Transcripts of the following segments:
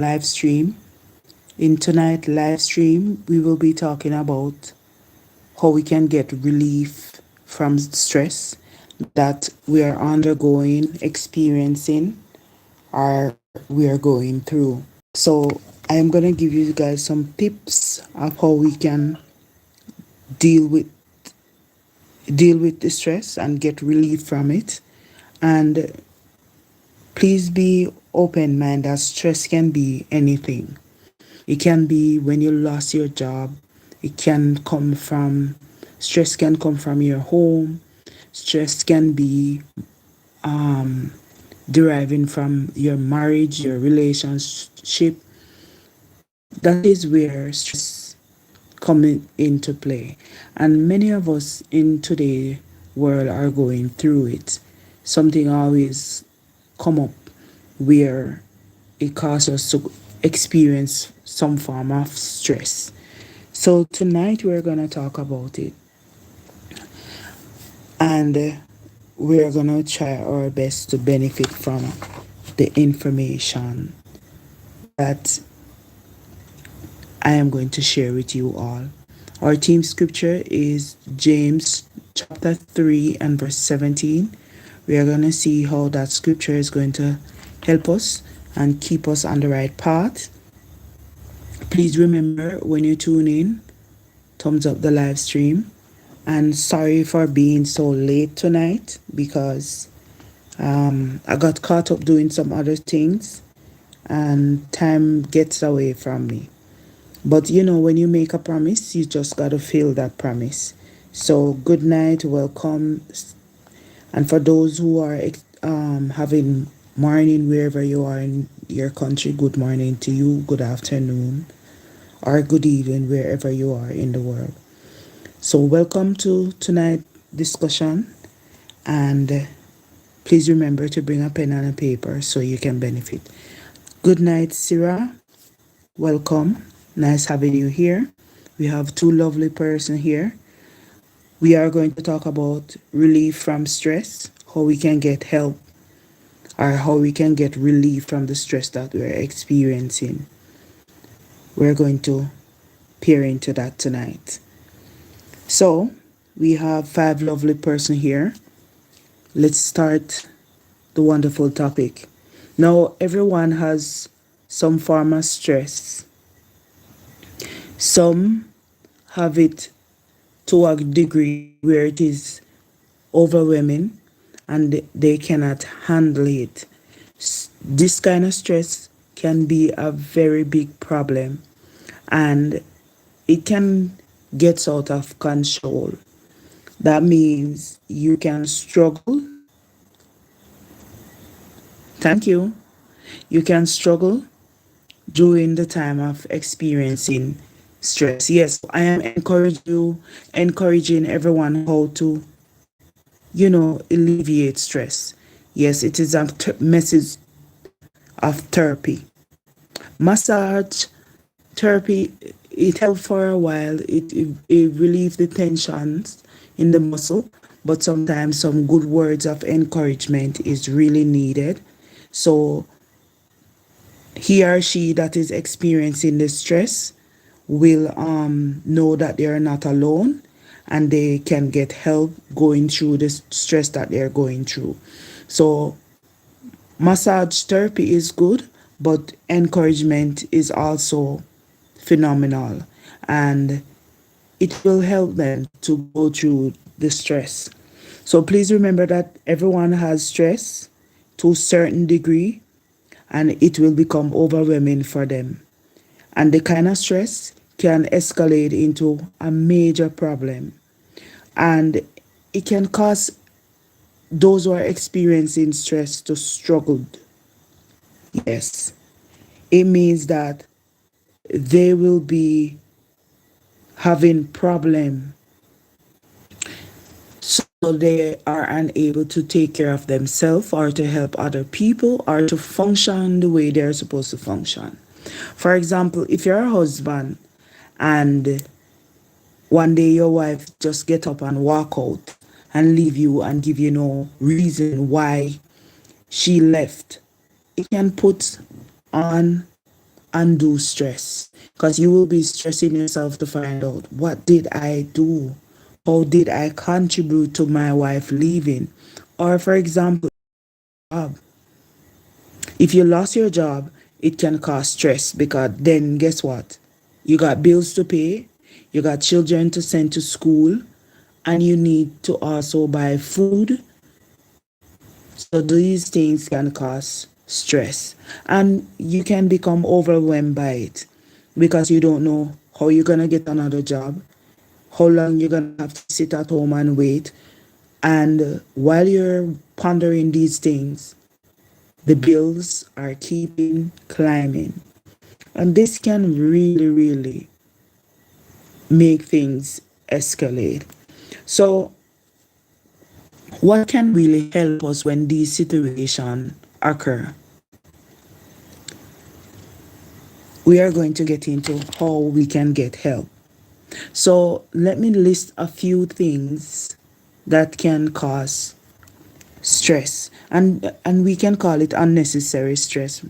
live stream. In tonight's live stream, we will be talking about how we can get relief from stress that we are undergoing, experiencing, or we are going through. So, I am going to give you guys some tips of how we can deal with deal with the stress and get relief from it. And please be open mind that stress can be anything. It can be when you lost your job. It can come from stress can come from your home. Stress can be um, deriving from your marriage, your relationship. That is where stress come into play. And many of us in today's world are going through it. Something always come up where it causes us to experience some form of stress. So tonight we're gonna talk about it, and we're gonna try our best to benefit from the information that I am going to share with you all. Our team scripture is James chapter 3 and verse 17. We are going to see how that scripture is going to help us and keep us on the right path. Please remember when you tune in, thumbs up the live stream. And sorry for being so late tonight because I got caught up doing some other things and time gets away from me. But you know, when you make a promise, you just got to feel that promise. So, good night, welcome. And for those who are having morning wherever you are in your country, good morning to you, good afternoon, or good evening wherever you are in the world. So, welcome to tonight's discussion. And please remember to bring a pen and a paper so you can benefit. Good night, Sarah. Welcome. Nice having you here. We have two lovely persons here. We are going to talk about relief from stress, how we can get help or how we can get relief from the stress that we're experiencing. We're going to peer into that tonight. So, we have five lovely persons here. Let's start the wonderful topic. Now, everyone has some form of stress. Some have it to a degree where it is overwhelming and they cannot handle it. This kind of stress can be a very big problem and it can get out of control. That means you can struggle. Thank you. You can struggle during the time of experiencing stress. Yes, I am encouraging everyone how to, alleviate stress. Yes, it is a message of therapy. Massage therapy, it helps for a while. It relieves the tensions in the muscle, but sometimes some good words of encouragement is really needed. So he or she that is experiencing the stress will know that they are not alone and they can get help going through the stress that they're going through. So massage therapy is good, but encouragement is also phenomenal and it will help them to go through the stress. So please remember that everyone has stress to a certain degree and it will become overwhelming for them. And the kind of stress can escalate into a major problem. And it can cause those who are experiencing stress to struggle. Yes, it means that they will be having problem so they are unable to take care of themselves or to help other people or to function the way they're supposed to function. For example, if you're a husband and one day your wife just get up and walk out and leave you and give you no reason why she left, it can put on undue stress, because you will be stressing yourself to find out, what did I do? How did I contribute to my wife leaving? Or, for example, job. If you lost your job, it can cause stress, because then guess what? You got bills to pay, you got children to send to school, and you need to also buy food. So these things can cause stress, and you can become overwhelmed by it, because you don't know how you're going to get another job, how long you're going to have to sit at home and wait. And while you're pondering these things, the bills are keeping climbing. And this can really, really make things escalate. So, what can really help us when these situations occur? We are going to get into how we can get help. So, let me list a few things that can cause stress, and we can call it unnecessary stress.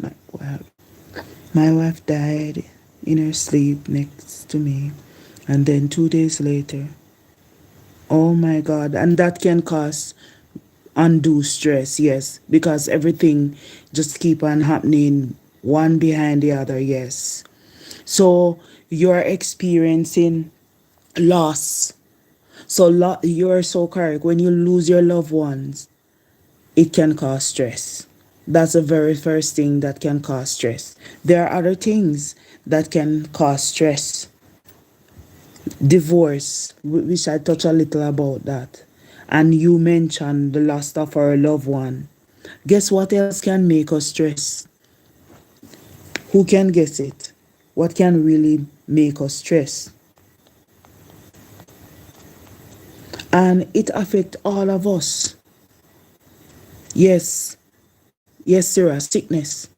My wife died in her sleep next to me, and then 2 days later, oh my God, and that can cause undue stress, yes, because everything just keep on happening one behind the other, yes. So you're experiencing loss. So you're so correct. When you lose your loved ones, it can cause stress. That's the very first thing that can cause stress. There are other things that can cause stress. Divorce, which I touch a little about that. And you mentioned the loss of our loved one. Guess what else can make us stress? Who can guess it? What can really make us stress? And it affects all of us. Yes, yes, Sarah, sickness.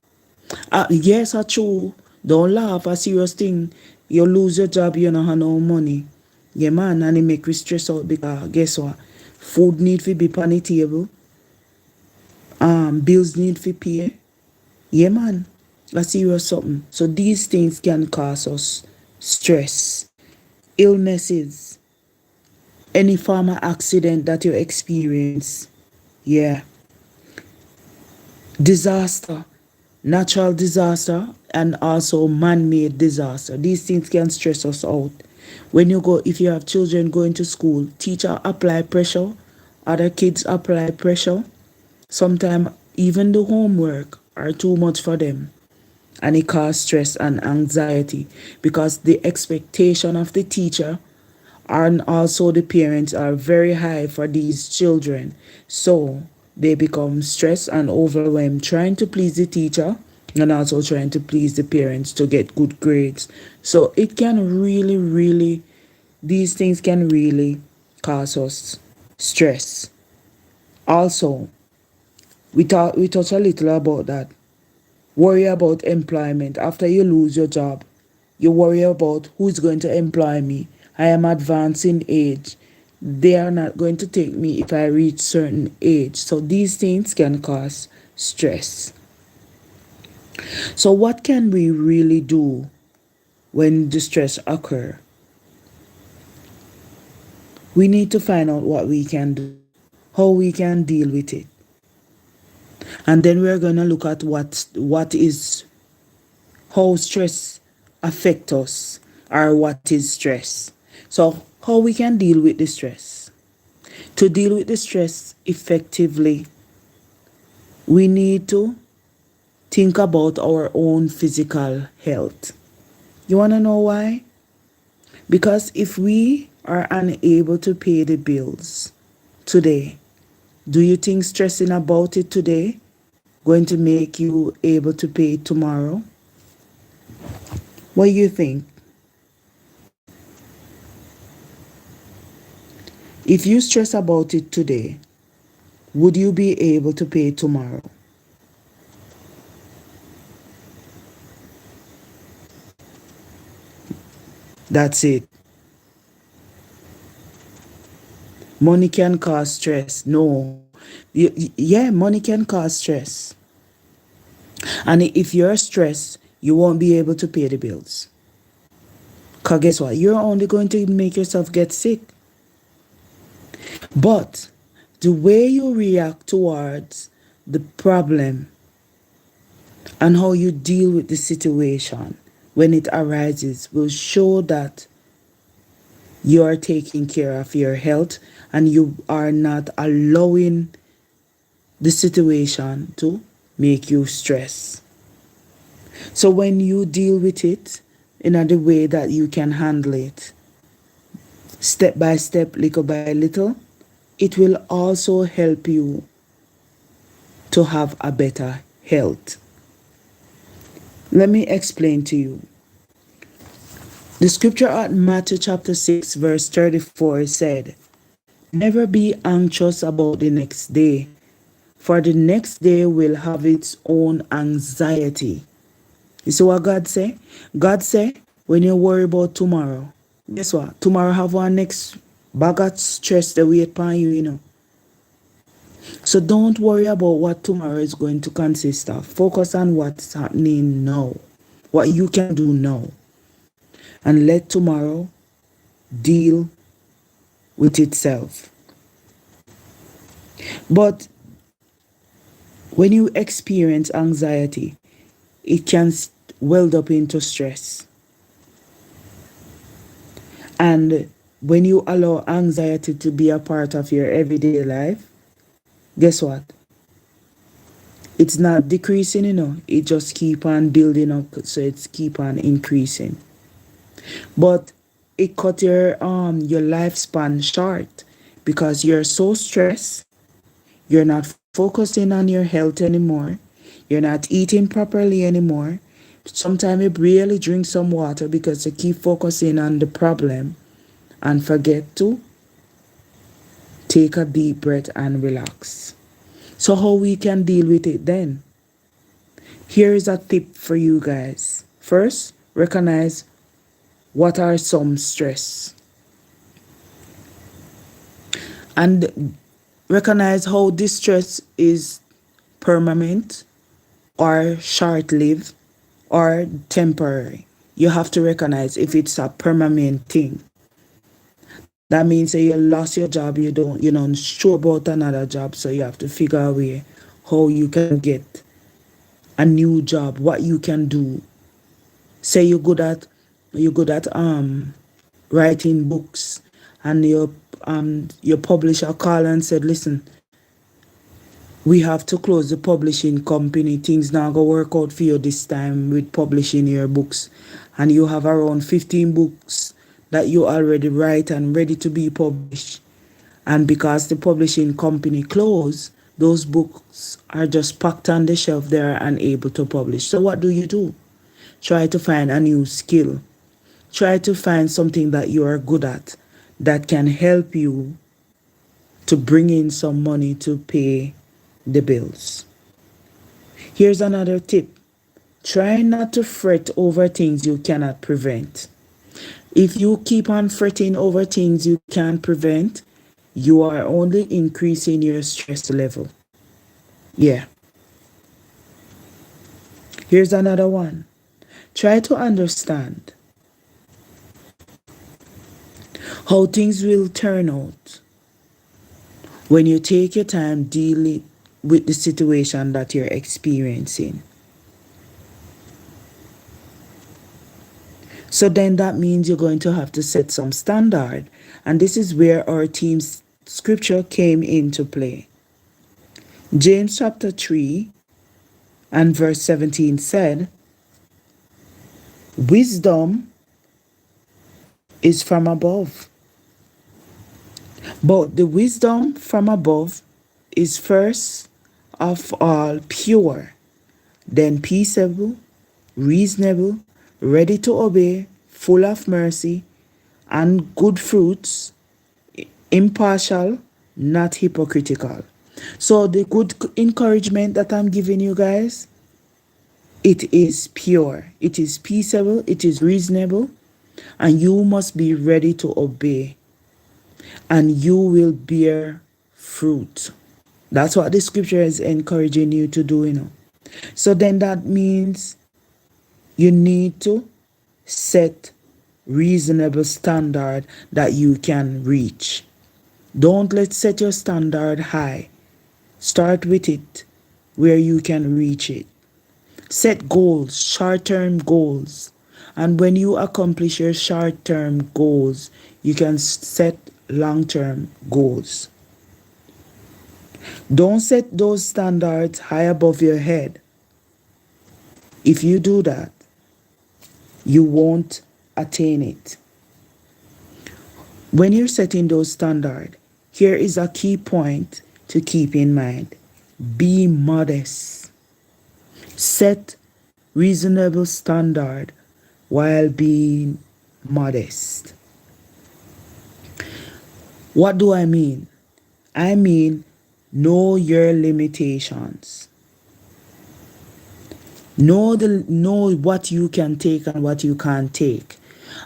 Yes, true. Don't laugh, a serious thing. You lose your job, you don't have no money. Yeah, man, and it make you stress out, because guess what? Food need to be on the table. Bills need to pay. Yeah, man. A serious something. So these things can cause us stress, illnesses, any form of accident that you experience. Yeah. Disaster, natural disaster, and also man-made disaster. These things can stress us out. When you go, if you have children going to school, teacher apply pressure, other kids apply pressure. Sometimes even the homework are too much for them, and it causes stress and anxiety, because the expectation of the teacher and also the parents are very high for these children. So they become stressed and overwhelmed trying to please the teacher, and also trying to please the parents to get good grades. So it can really, really, these things can really cause us stress. Also, we touch a little about that. Worry about employment. After you lose your job, you worry about who's going to employ me. I am advancing age. They are not going to take me if I reach certain age. So these things can cause stress. So what can we really do when the stress occur? We need to find out what we can do, how we can deal with it. And then we're going to look at what is, how stress affect us, or what is stress. So how we can deal with the stress. To deal with the stress effectively, we need to think about our own physical health. You want to know why? Because if we are unable to pay the bills today, do you think stressing about it today going to make you able to pay it tomorrow? What do you think? If you stress about it today, would you be able to pay tomorrow? That's it. Money can cause stress. No. Yeah, money can cause stress. And if you're stressed, you won't be able to pay the bills. Because guess what? You're only going to make yourself get sick. But the way you react towards the problem and how you deal with the situation when it arises will show that you are taking care of your health and you are not allowing the situation to make you stress. So when you deal with it in a way that you can handle it, step by step, little by little, it will also help you to have a better health. Let me explain to you. The scripture at Matthew chapter 6 verse 34 said, "Never be anxious about the next day, for the next day will have its own anxiety." You see what God say? God say, when you worry about tomorrow, guess what? Tomorrow have one next bag of stress that wait upon you, you know. So don't worry about what tomorrow is going to consist of. Focus on what's happening now, what you can do now. And let tomorrow deal with itself. But when you experience anxiety, it can weld up into stress. And when you allow anxiety to be a part of your everyday life, guess what? It's not decreasing, you know. It just keep on building up, so it's keep on increasing. But it cut your lifespan short because you're so stressed. You're not focusing on your health anymore. You're not eating properly anymore. Sometimes you barely drink some water because you keep focusing on the problem and forget to take a deep breath and relax. So how we can deal with it then? Here is a tip for you guys. First, recognize what are some stress. And recognize how this stress is permanent or short-lived or temporary. You have to recognize if it's a permanent thing. That means that you lost your job, you're not sure about another job, so you have to figure a way how you can get a new job, what you can do. Say you're good at writing books, and your publisher called and said, "Listen, we have to close the publishing company. Things not gonna work out for you this time with publishing your books." And you have around 15 books that you already write and ready to be published. And because the publishing company closed, those books are just packed on the shelf. They are unable to publish. So what do? Try to find a new skill. Try to find something that you are good at that can help you to bring in some money to pay the bills. Here's another tip. Try not to fret over things you cannot prevent. If you keep on fretting over things you can't prevent, you are only increasing your stress level. Yeah. Here's another one. Try to understand how things will turn out when you take your time dealing with the situation that you're experiencing. So then that means you're going to have to set some standard. And this is where our team's scripture came into play. James chapter 3 and verse 17 said, "Wisdom is from above. But the wisdom from above is first of all pure, then peaceable, reasonable, ready to obey, full of mercy and good fruits, impartial, not hypocritical." So the good encouragement that I'm giving you guys, it is pure, it is peaceable, it is reasonable, and you must be ready to obey, and you will bear fruit. That's what the scripture is encouraging you to do, you know. So then that means You need to set reasonable standard that you can reach. Don't let set your standard high. Start with it where you can reach it. Set goals, short-term goals. And when you accomplish your short-term goals, you can set long-term goals. Don't set those standards high above your head. If you do that, you won't attain it. When you're setting those standards, here is a key point to keep in mind. Be modest. Set reasonable standard while being modest. What do I mean? I mean, know your limitations. Know what you can take and what you can't take.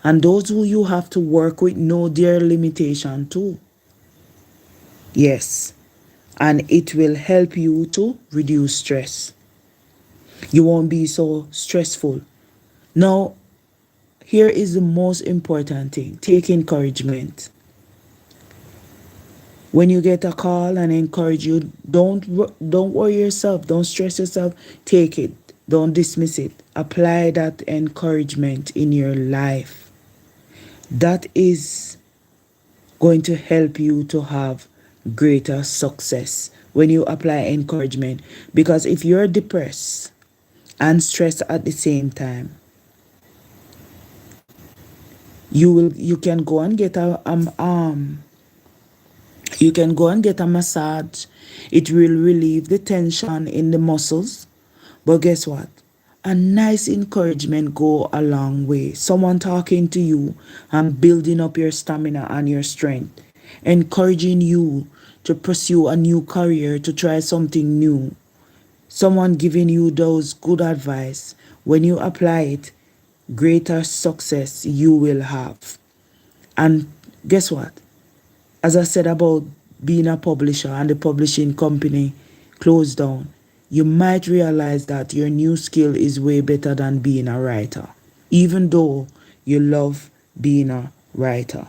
And those who you have to work with know their limitation too. Yes. And it will help you to reduce stress. You won't be so stressful. Now, here is the most important thing. Take encouragement. When you get a call and encourage you, don't worry yourself. Don't stress yourself. Take it. Don't dismiss it. Apply that encouragement in your life. That is going to help you to have greater success when you apply encouragement. Because if you're depressed and stressed at the same time, you can go and get you can go and get a massage. It will relieve the tension in the muscles. But guess what? A nice encouragement go a long way. Someone talking to you and building up your stamina and your strength. Encouraging you to pursue a new career, to try something new. Someone giving you those good advice. When you apply it, greater success you will have. And guess what? As I said about being a publisher and the publishing company closed down, you might realize that your new skill is way better than being a writer, even though you love being a writer.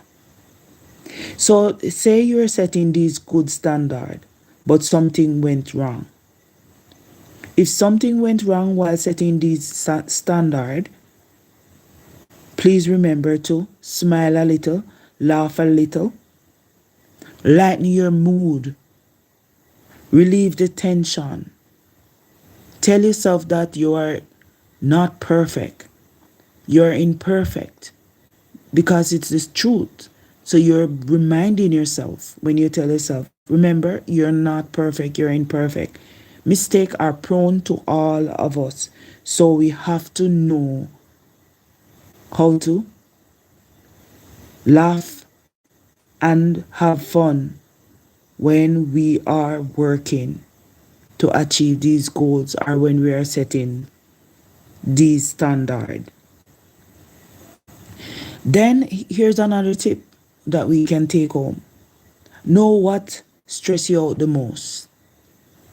So say you're setting these good standards, but something went wrong. If something went wrong while setting these standards, please remember to smile a little, laugh a little, lighten your mood, relieve the tension. Tell yourself that you are not perfect. You're imperfect because it's the truth. So you're reminding yourself when you tell yourself, remember, you're not perfect, you're imperfect. Mistakes are prone to all of us. So we have to know how to laugh and have fun when we are working to achieve these goals or when we are setting these standards. Then here's another tip that we can take home. Know what stresses you out the most.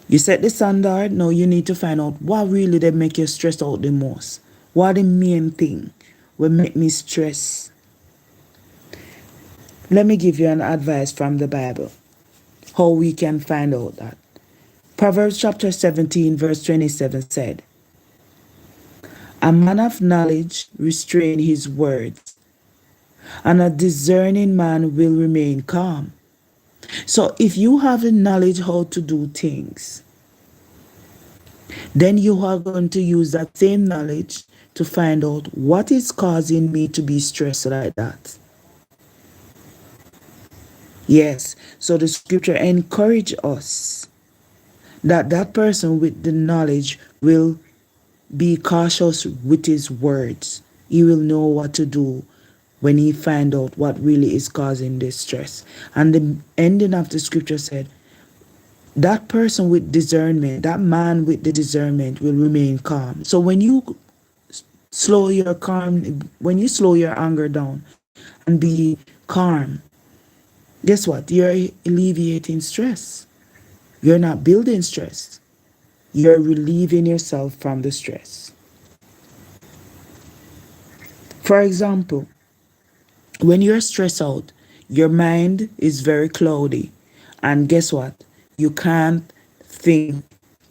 You set the standard, now you need to find out what really they make you stress out the most. What the main thing will make me stress. Let me give you an advice from the Bible, how we can find out that. Proverbs chapter 17 verse 27 said, "A man of knowledge restrain his words, and a discerning man will remain calm." So if you have the knowledge how to do things, then you are going to use that same knowledge to find out what is causing me to be stressed like that. Yes, so the scripture encourage us that that person with the knowledge will be cautious with his words. He will know what to do when he find out what really is causing this stress. And the ending of the scripture said, that person with discernment, that man with the discernment will remain calm. So when you slow your anger down and be calm, guess what? You're alleviating stress. You're not building stress. You're relieving yourself from the stress. For example, when you're stressed out, your mind is very cloudy. And guess what? You can't think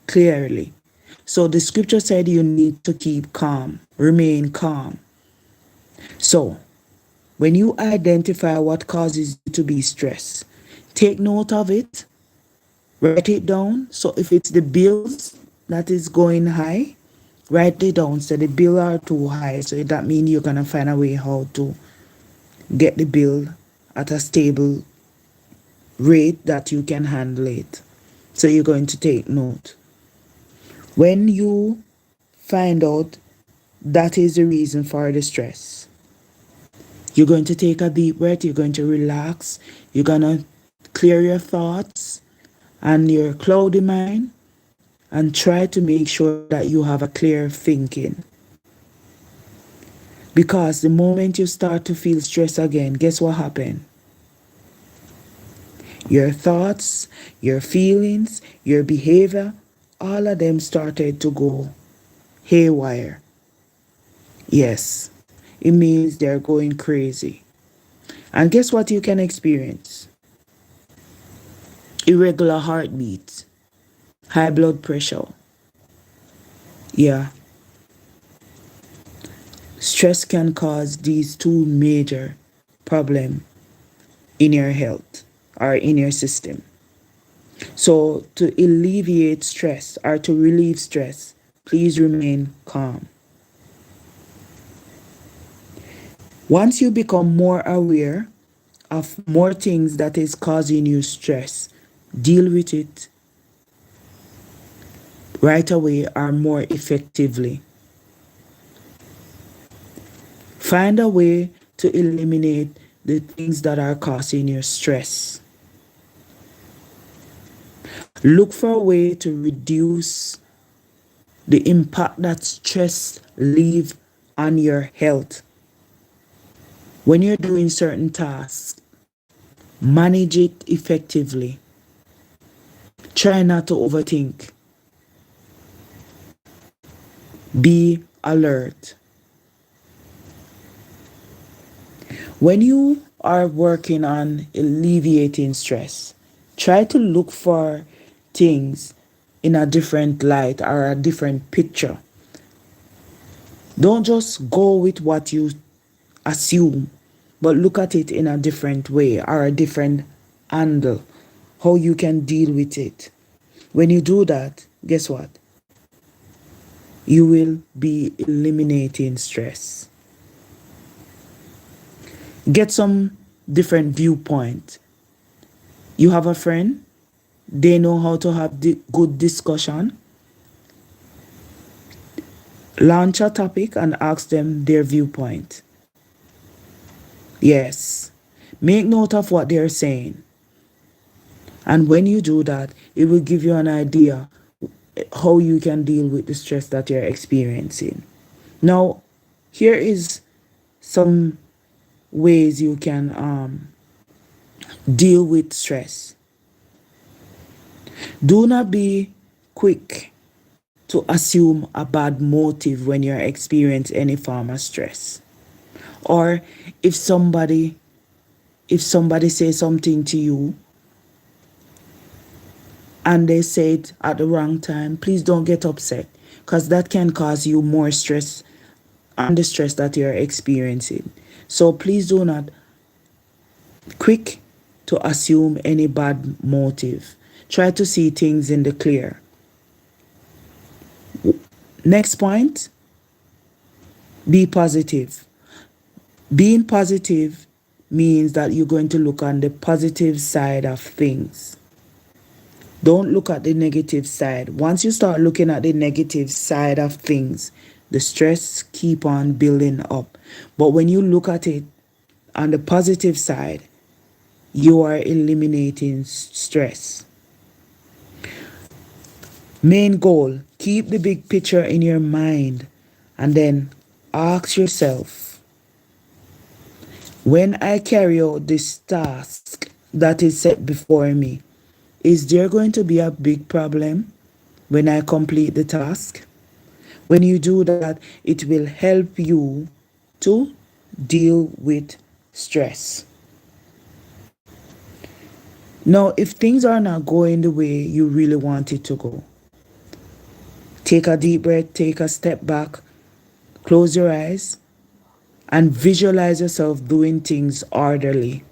clearly. So the scripture said you need to keep calm, remain calm. So when you identify what causes you to be stressed, take note of it, write it down. So if it's the bills that is going high, write it down. So the bill are too high. So that means you're gonna find a way how to get the bill at a stable rate that you can handle it. So you're going to take note. When you find out that is the reason for the stress, you're going to take a deep breath, you're going to relax, you're going to clear your thoughts and your cloudy mind and try to make sure that you have a clear thinking. Because the moment you start to feel stress again, guess what happened? Your thoughts, your feelings, your behavior, all of them started to go haywire. Yes, it means they're going crazy. And guess what you can experience? Irregular heartbeats, high blood pressure. Yeah. Stress can cause these two major problems in your health or in your system. So to alleviate stress or to relieve stress, please remain calm. Once you become more aware of more things that is causing you stress, deal with it right away or more effectively. Find a way to eliminate the things that are causing you stress. Look for a way to reduce the impact that stress leave on your health. When you're doing certain tasks, manage it effectively. Try not to overthink. Be alert. When you are working on alleviating stress, try to look for things in a different light or a different picture. Don't just go with what you assume, but look at it in a different way or a different angle, how you can deal with it. When you do that, guess what? You will be eliminating stress. Get some different viewpoint. You have a friend, they know how to have good discussion. Launch a topic and ask them their viewpoint. Yes, make note of what they're saying. And when you do that, it will give you an idea how you can deal with the stress that you're experiencing. Now, here is some ways you can deal with stress. Do not be quick to assume a bad motive when you're experiencing any form of stress. Or if somebody says something to you and they say it at the wrong time, please don't get upset, because that can cause you more stress and the stress that you're experiencing. So please do not quick to assume any bad motive. Try to see things in the clear. Next point, be positive. Being positive means that you're going to look on the positive side of things. Don't look at the negative side. Once you start looking at the negative side of things, the stress keep on building up. But when you look at it on the positive side, you are eliminating stress. Main goal, keep the big picture in your mind and then ask yourself, when I carry out this task that is set before me, is there going to be a big problem when I complete the task? When you do that, it will help you to deal with stress. Now, if things are not going the way you really want it to go, take a deep breath, take a step back, close your eyes, and visualize yourself doing things orderly.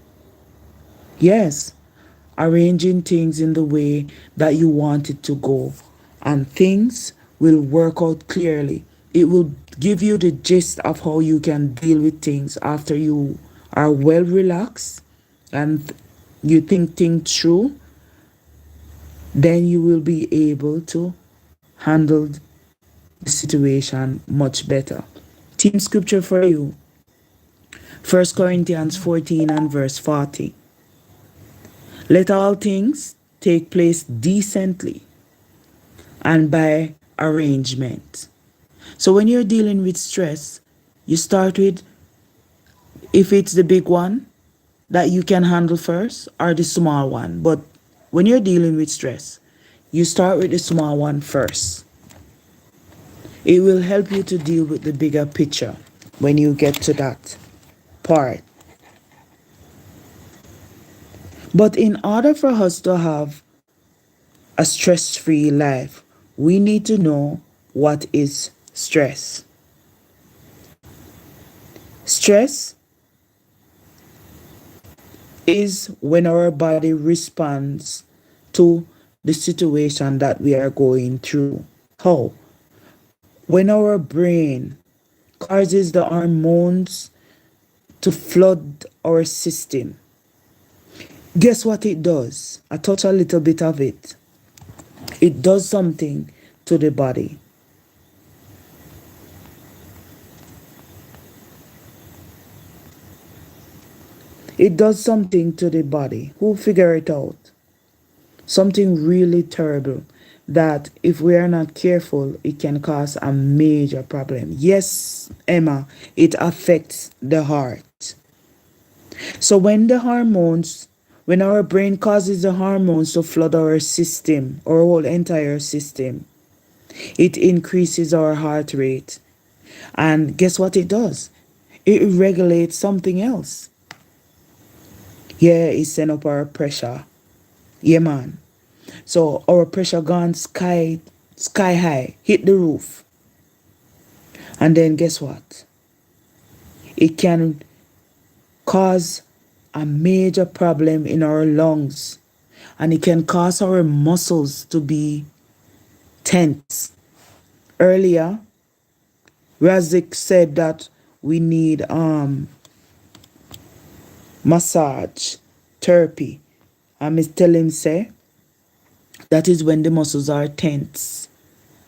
Yes, arranging things in the way that you want it to go, and things will work out clearly. It will give you the gist of how you can deal with things after you are well relaxed and you think things through. Then you will be able to handle the situation much better. Team scripture for you, 1 Corinthians 14 and verse 40. Let all things take place decently and by arrangement. So when you're dealing with stress, you start with, if it's the big one that you can handle first, or the small one. But when you're dealing with stress, you start with the small one first. It will help you to deal with the bigger picture when you get to that part. But in order for us to have a stress-free life, we need to know what is stress. Stress is when our body responds to the situation that we are going through. How? When our brain causes the hormones to flood our system, guess what it does? I touch a little bit of it. It does something to the body. It does something to the body. Who figure it out? Something really terrible that if we are not careful, it can cause a major problem. Yes, Emma, it affects the heart. So when our brain causes the hormones to flood our system, our whole entire system, it increases our heart rate. And guess what it does? It regulates something else. Yeah, it send up our pressure. Yeah, man. So our pressure gone sky high, hit the roof. And then guess what? It can cause a major problem in our lungs, and it can cause our muscles to be tense. Earlier, Razik said that we need massage, therapy. And I tell him say that is when the muscles are tense.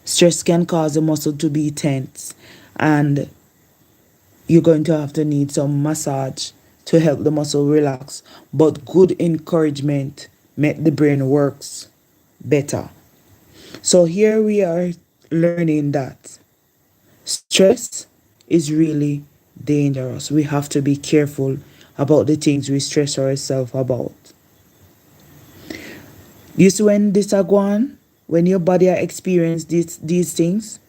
Stress can cause the muscle to be tense, and you're going to have to need some massage to help the muscle relax. But good encouragement make the brain works better. So here we are learning that stress is really dangerous. We have to be careful about the things we stress ourselves about. You see, when this are going, when your body experience these things,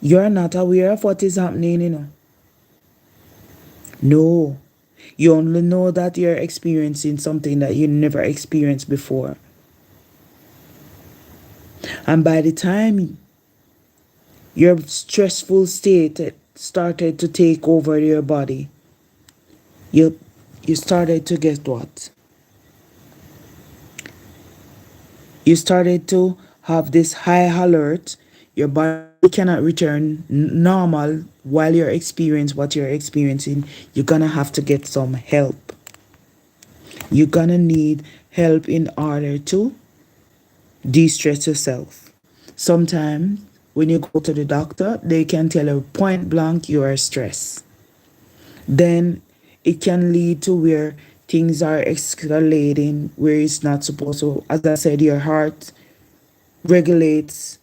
you're not aware of what is happening, No. You only know that you're experiencing something that you never experienced before. And by the time your stressful state started to take over your body, you started to get what? You started to have this high alert. Your body cannot return normal while you're experiencing what you're experiencing. You're gonna have to get some help. You're gonna need help in order to de-stress yourself. Sometimes when you go to the doctor, they can tell you point blank you are stressed. Then it can lead to where things are escalating where it's not supposed to. As I said, your heart regulates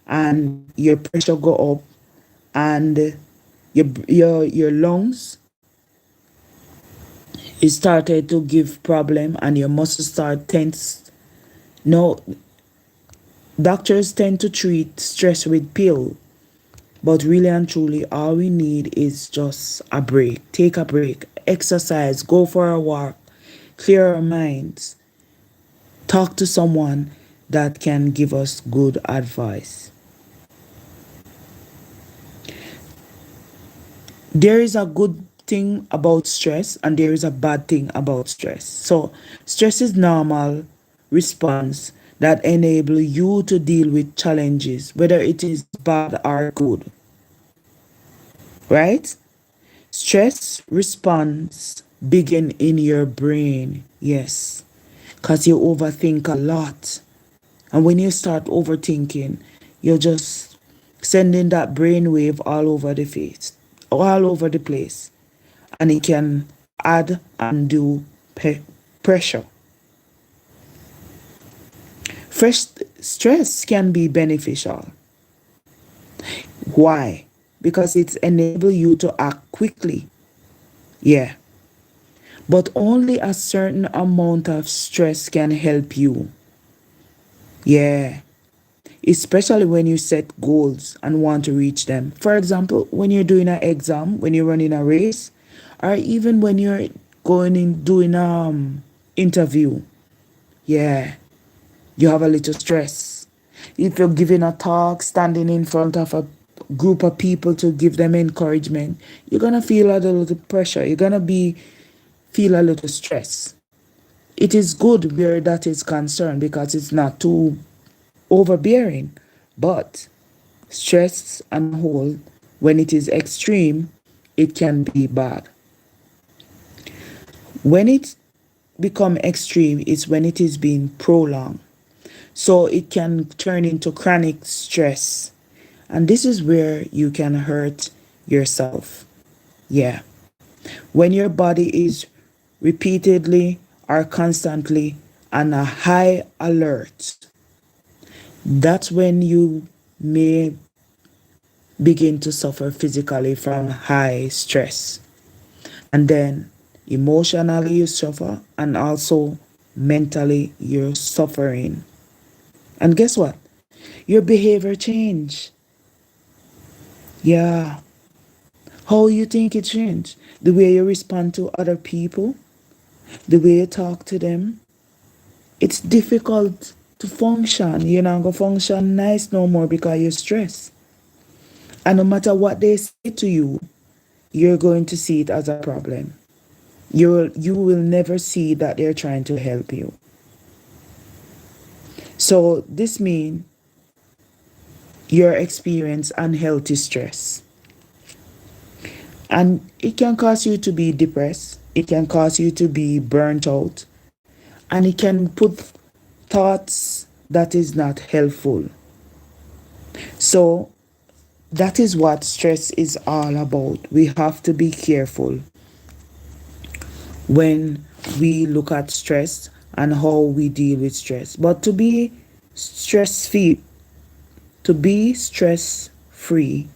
and your pressure go up, and your lungs, it started to give problem, and your muscles start tense. No, doctors tend to treat stress with pill, But really and truly, all we need is just a break. Take a break, exercise, go for a walk, clear our minds, talk to someone that can give us good advice. There is a good thing about stress and there is a bad thing about stress. So, stress is normal response that enable you to deal with challenges, whether it is bad or good, right? Stress response begin in your brain, yes, because you overthink a lot. And when you start overthinking, you're just sending that brain wave all over the face, all over the place. And it can add undue pressure. Fresh stress can be beneficial. Why? Because it's enable you to act quickly. Yeah. But only a certain amount of stress can help you. Yeah. Especially when you set goals and want to reach them. For example, when you're doing an exam, when you're running a race, or even when you're going in doing interview. Yeah. You have a little stress. If you're giving a talk, standing in front of a group of people to give them encouragement, you're gonna feel a little pressure. You're gonna be feel a little stress. It is good where that is concerned because it's not too overbearing. But stress and whole, when it is extreme, it can be bad. When it become extreme, it's when it is being prolonged. So it can turn into chronic stress. And this is where you can hurt yourself. Yeah. When your body is repeatedly or constantly on a high alert, that's when you may begin to suffer physically from high stress. And then emotionally you suffer and also mentally you're suffering. And guess what? Your behavior change. Yeah. How you think it changed? The way you respond to other people, the way you talk to them. It's difficult to function. You're not gonna function nice no more because you're stressed. And no matter what they say to you, you're going to see it as a problem. You will never see that they're trying to help you. So this means your experience unhealthy stress. And it can cause you to be depressed. It can cause you to be burnt out. And it can put thoughts that is not helpful. So that is what stress is all about. We have to be careful when we look at stress and how we deal with stress. But stress free, to be stress free,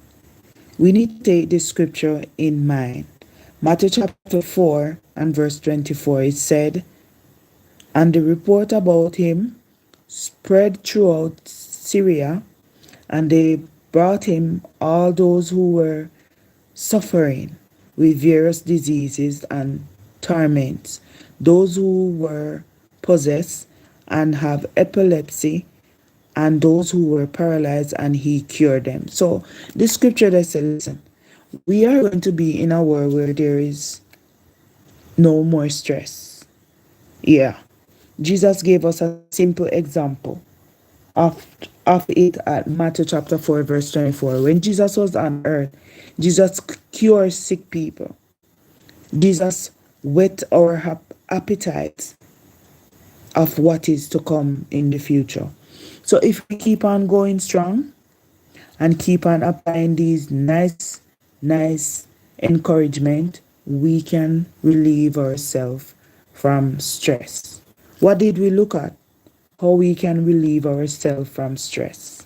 we need to take this scripture in mind. Matthew chapter 4 and verse 24, it said, "And the report about him spread throughout Syria, and they brought him all those who were suffering with various diseases and torments, those who were possessed and have epilepsy, and those who were paralyzed, and he cured them." So this scripture that says, listen, we are going to be in a world where there is no more stress. Yeah. Jesus gave us a simple example of, of it at Matthew chapter 4, verse 24. When Jesus was on earth, Jesus cured sick people. Jesus whet our appetite of what is to come in the future. So if we keep on going strong and keep on applying these nice encouragement, we can relieve ourselves from stress. What did we look at? How we can relieve ourselves from stress.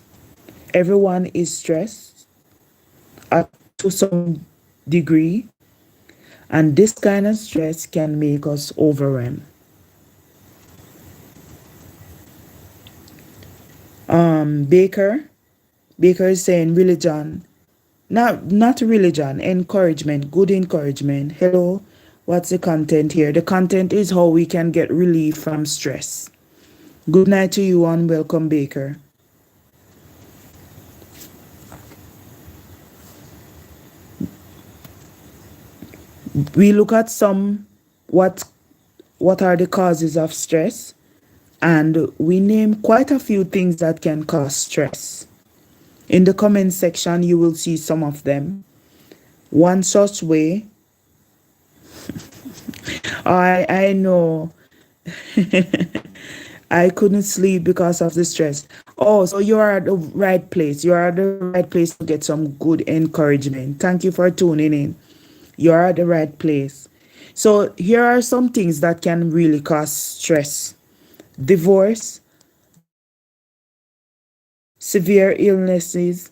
Everyone is stressed to some degree, and this kind of stress can make us overwhelmed. Baker is saying religion Not religion, encouragement, good encouragement. Hello, what's the content here? The content is how we can get relief from stress. Good night to you and welcome, Baker. We look at some what what are the causes of stress, and we name quite a few things that can cause stress. In the comment section, you will see some of them. One such way, I know. I couldn't sleep because of the stress. Oh, so you are at the right place. You are at the right place to get some good encouragement. Thank you for tuning in. You are at the right place. So here are some things that can really cause stress: divorce, severe illnesses,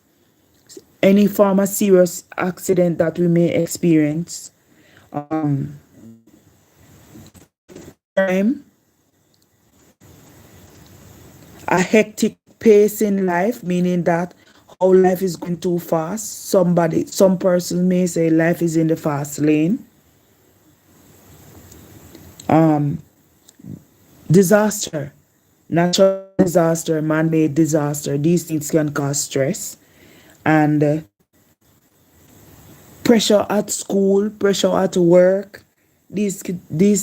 any form of serious accident that we may experience, um, crime, a hectic pace in life, meaning that how life is going too fast. Some person may say life is in the fast lane. Um, Disaster, natural disaster, man-made disaster. These things can cause stress, and pressure at school, pressure at work. These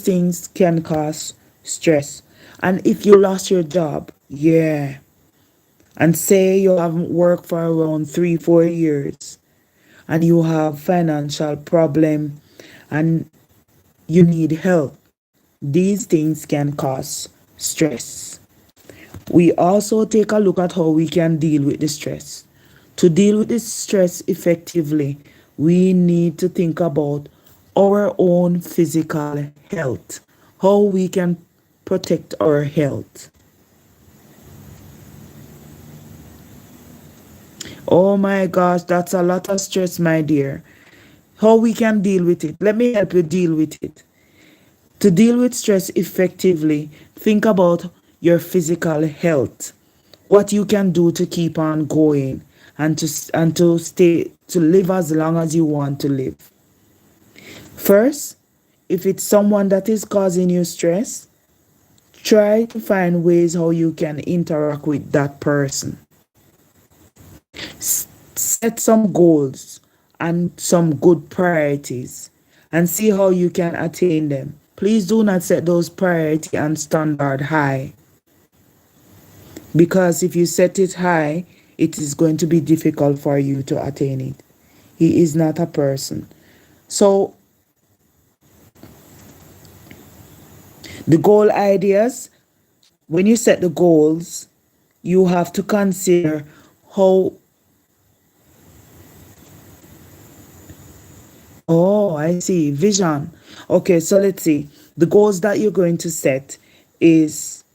things can cause stress. And if you lost your job, yeah, and say you haven't worked for around 3 4 years, and you have financial problem, and you need help, these things can cause stress. We also take a look at how we can deal with the stress. To deal with this stress effectively, we need to think about our own physical health, how we can protect our health. Oh my gosh, that's a lot of stress, my dear. How we can deal with it? Let me help you deal with it. To deal with stress effectively, think about your physical health, what you can do to keep on going, and to stay to live as long as you want to live. First, if it's someone that is causing you stress, try to find ways how you can interact with that person. Set some goals and some good priorities and see how you can attain them. Please do not set those priority and standard high, because if you set it high, it is going to be difficult for you to attain it. He is not a person. So the goal ideas, when you set the goals, you have to consider how. Oh, I see. Vision. Okay, so let's see. The goals that you're going to set is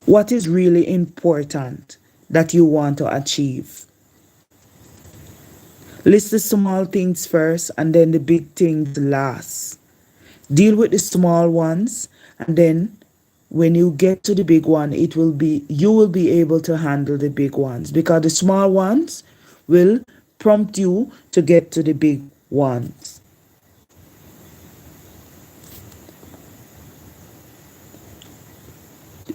what is really important that you want to achieve. List the small things first and then the big things last. Deal with the small ones, and then when you get to the big one, you will be able to handle the big ones, because the small ones will prompt you to get to the big ones.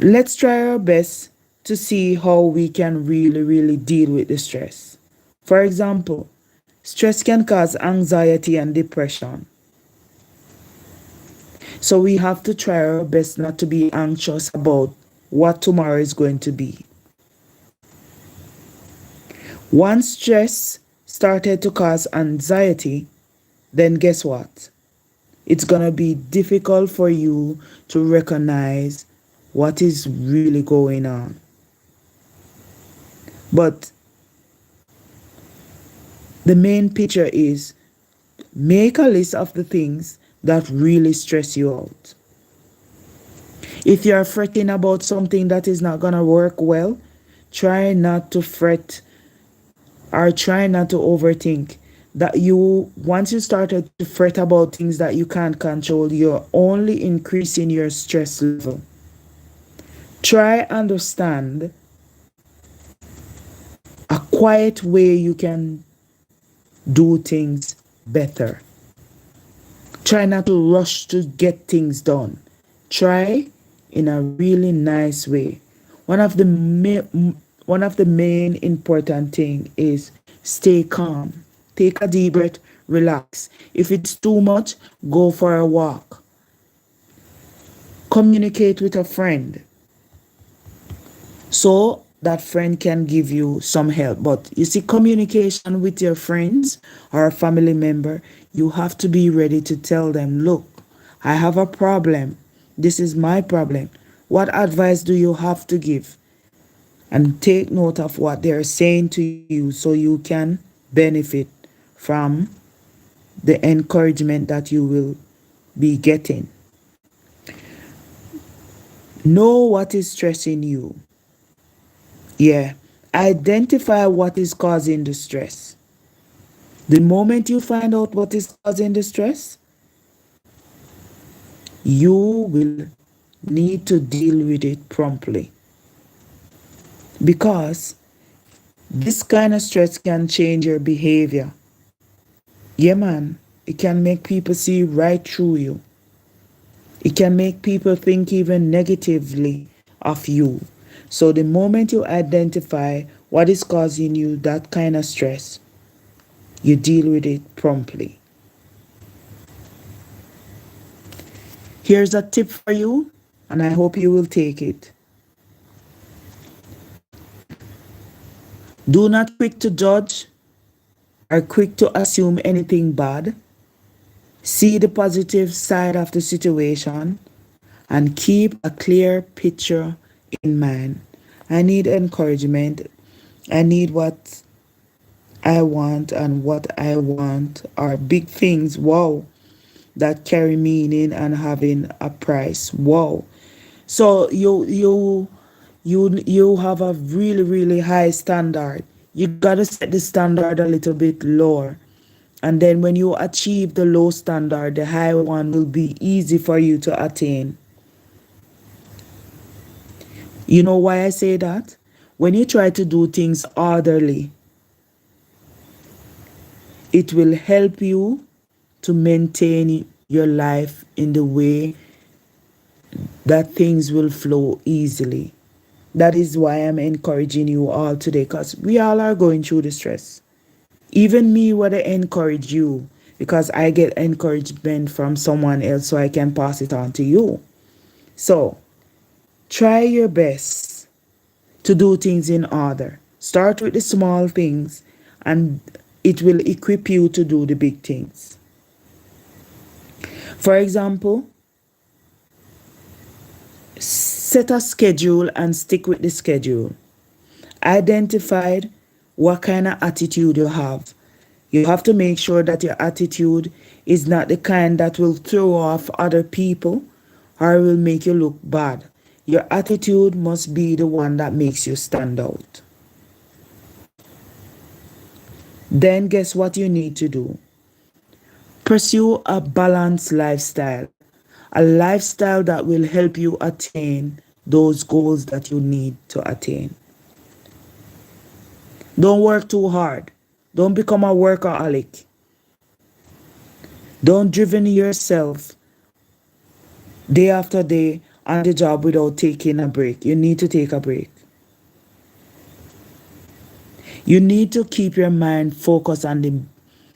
Let's try our best to see how we can really deal with the stress. For example, stress can cause anxiety and depression. So we have to try our best not to be anxious about what tomorrow is going to be. Once stress started to cause anxiety, then guess what? It's going to be difficult for you to recognize what is really going on. But the main picture is, make a list of the things that really stress you out. If you're fretting about something that is not going to work well, try not to fret or try not to overthink. That you Once you started to fret about things that you can't control, you're only increasing your stress level. Try understand a quiet way you can do things better. Try not to rush to get things done. Try in a really nice way. One of the one of the main important thing is stay calm. Take a deep breath, relax. If it's too much, go for a walk. Communicate with a friend so that friend can give you some help. But you see, communication with your friends or a family member, you have to be ready to tell them, look, I have a problem. This is my problem. What advice do you have to give? And take note of what they're saying to you so you can benefit from the encouragement that you will be getting. Know what is stressing you. Yeah. Identify what is causing the stress. The moment you find out what is causing the stress, you will need to deal with it promptly. Because this kind of stress can change your behavior. Yeah, man. It can make people see right through you. It can make people think even negatively of you. So the moment you identify what is causing you that kind of stress, you deal with it promptly. Here's a tip for you, and I hope you will take it. Do not quick to judge or quick to assume anything bad. See the positive side of the situation and keep a clear picture in mind. I need encouragement. I need what I want, and what I want are big things, wow, that carry meaning and having a price. Wow. So you have a really, really high standard. You gotta set the standard a little bit lower. And then when you achieve the low standard, the high one will be easy for you to attain. You know why I say that? When you try to do things orderly, it will help you to maintain your life in the way that things will flow easily. That is why I'm encouraging you all today, because we all are going through the stress. Even me would encourage you because I get encouragement from someone else so I can pass it on to you. So try your best to do things in order. Start with the small things and it will equip you to do the big things. For example, set a schedule and stick with the schedule. Identified what kind of attitude you have. You have to make sure that your attitude is not the kind that will throw off other people or will make you look bad. Your attitude must be the one that makes you stand out. Then guess what you need to do? Pursue a balanced lifestyle. A lifestyle that will help you attain those goals that you need to attain. Don't work too hard. Don't become a workaholic. Don't driven yourself day after day on the job without taking a break. You need to take a break. You need to keep your mind focused on the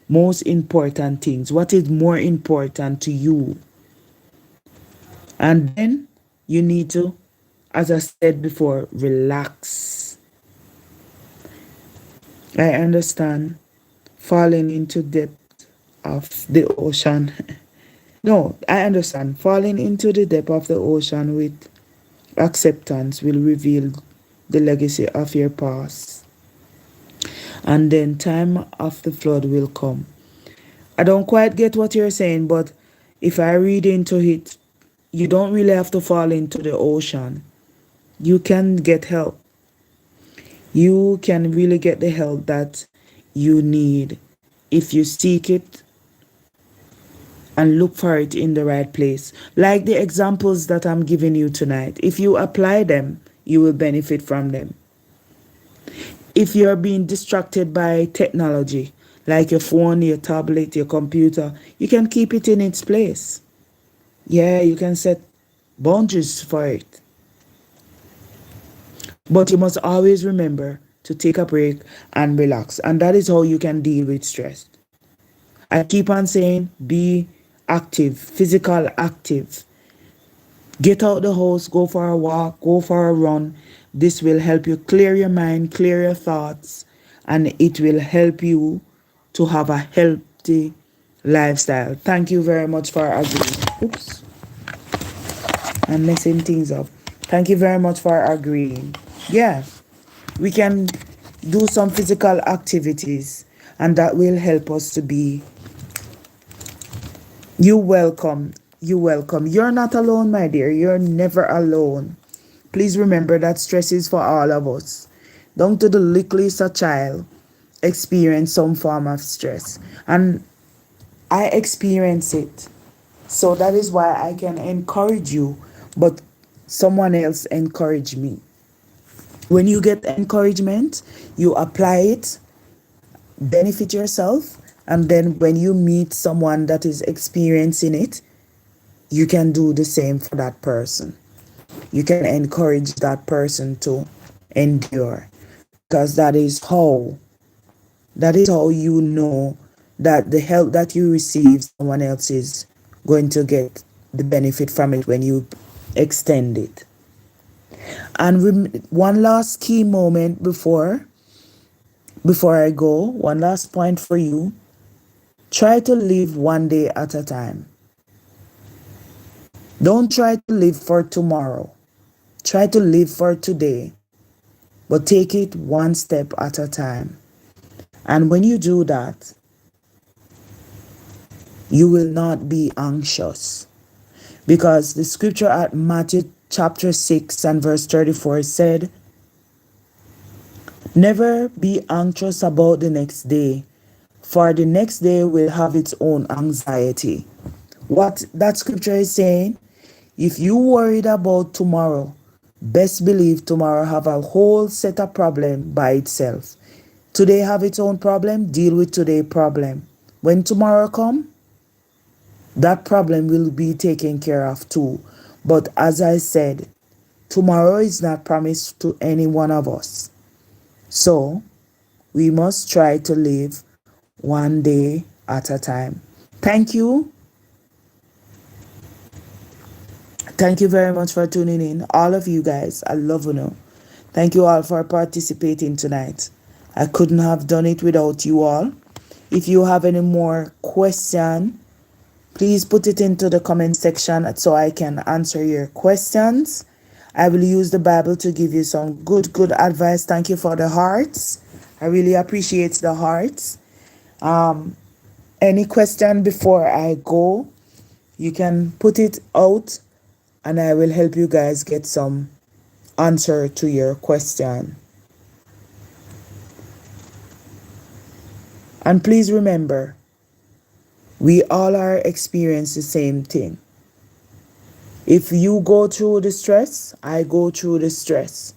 most important things. What is more important to you? And then you need to, as I said before, relax. I understand falling into depth of the ocean. No, I understand. Falling into the depth of the ocean with acceptance will reveal the legacy of your past. And then time of the flood will come. I don't quite get what you're saying, but if I read into it, you don't really have to fall into the ocean. You can get help. You can really get the help that you need if you seek it and look for it in the right place. Like the examples that I'm giving you tonight. If you apply them, you will benefit from them. If you're being distracted by technology, like your phone, your tablet, your computer, you can keep it in its place. Yeah, you can set boundaries for it. But you must always remember to take a break and relax. And that is how you can deal with stress. I keep on saying be active, physical active. Get out the house, go for a walk, go for a run. This will help you clear your mind, clear your thoughts, and it will help you to have a healthy lifestyle. Thank you very much for agreeing. Oops, I'm messing things up. Thank you very much for agreeing. Yeah, we can do some physical activities, and that will help us to be. You welcome. You welcome. You're not alone, my dear. You're never alone. Please remember that stress is for all of us. Down to the littlest a child experience some form of stress. And I experience it. So that is why I can encourage you, but someone else encourage me. When you get encouragement, you apply it, benefit yourself, and then when you meet someone that is experiencing it, you can do the same for that person. You can encourage that person to endure, because that is how you know that the help that you receive, someone else is going to get the benefit from it when you extend it. And one last key moment before I go, one last point for you. Try to live one day at a time. Don't try to live for tomorrow. Try to live for today, but take it one step at a time. And when you do that, you will not be anxious. Because the scripture at Matthew chapter 6 and verse 34 said, "Never be anxious about the next day, for the next day will have its own anxiety." What that scripture is saying, if you worried about tomorrow, best believe tomorrow have a whole set of problem by itself. Today have its own problem, deal with today's problem. When tomorrow come, that problem will be taken care of too. But as I said, tomorrow is not promised to any one of us. So we must try to live one day at a time. Thank you. Thank you very much for tuning in. All of you guys, I love you. Thank you all for participating tonight. I couldn't have done it without you all. If you have any more question, please put it into the comment section so I can answer your questions. I will use the Bible to give you some good advice. Thank you for the hearts. I really appreciate the hearts. Any question before I go, you can put it out and I will help you guys get some answer to your question. And please remember, we all are experiencing the same thing. If you go through the stress, I go through the stress.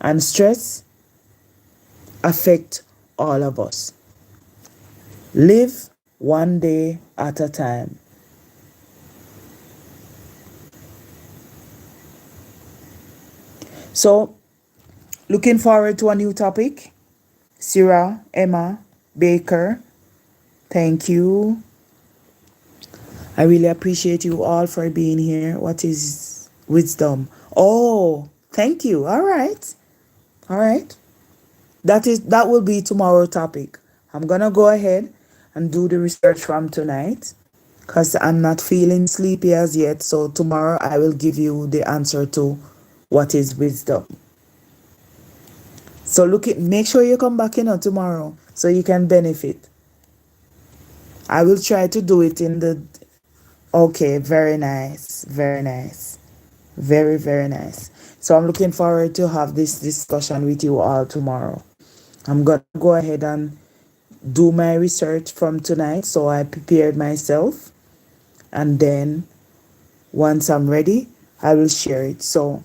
And stress affects all of us. Live one day at a time. So, looking forward to a new topic. Sarah, Emma, Baker, thank you. I really appreciate you all for being here. What is wisdom? Oh, thank you. All right. All right. That will be tomorrow's topic. I'm going to go ahead and do the research from tonight because I'm not feeling sleepy as yet. So tomorrow I will give you the answer to what is wisdom. So make sure you come back tomorrow so you can benefit. I will try to do it okay, very nice, very nice, very, very nice. So I'm looking forward to have this discussion with you all tomorrow. I'm going to go ahead and do my research from tonight. So I prepared myself. And then once I'm ready, I will share it. So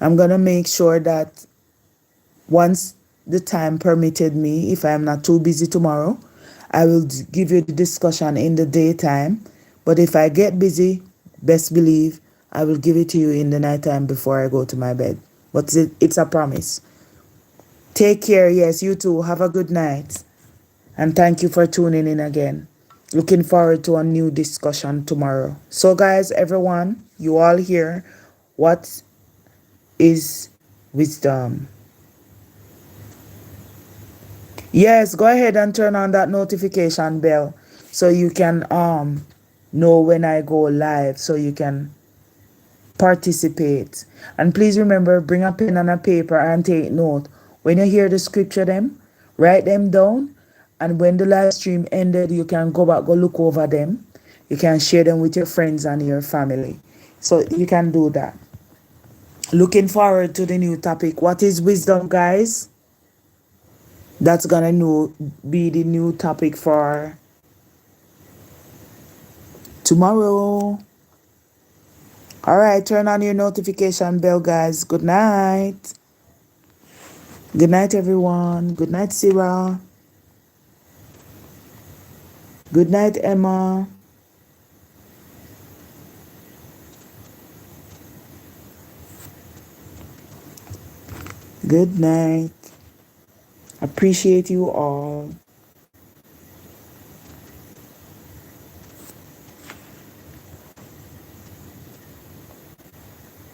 I'm going to make sure that once the time permitted me, if I am not too busy tomorrow, I will give you the discussion in the daytime. But if I get busy, best believe I will give it to you in the nighttime before I go to my bed. But it's a promise. Take care. Yes, you too. Have a good night. And thank you for tuning in again. Looking forward to a new discussion tomorrow. So, guys, everyone, you all hear what is wisdom? Yes, go ahead and turn on that notification bell so you can know when I go live, so you can participate. And please remember, bring a pen and a paper and take note. When you hear the scripture them, write them down, and when the live stream ended, you can go back, go look over them. You can share them with your friends and your family. So you can do that. Looking forward to the new topic. What is wisdom, guys? That's gonna be the new topic for tomorrow. All right, turn on your notification bell, guys. Good night. Good night, everyone. Good night, Sarah. Good night, Emma. Good night. Appreciate you all.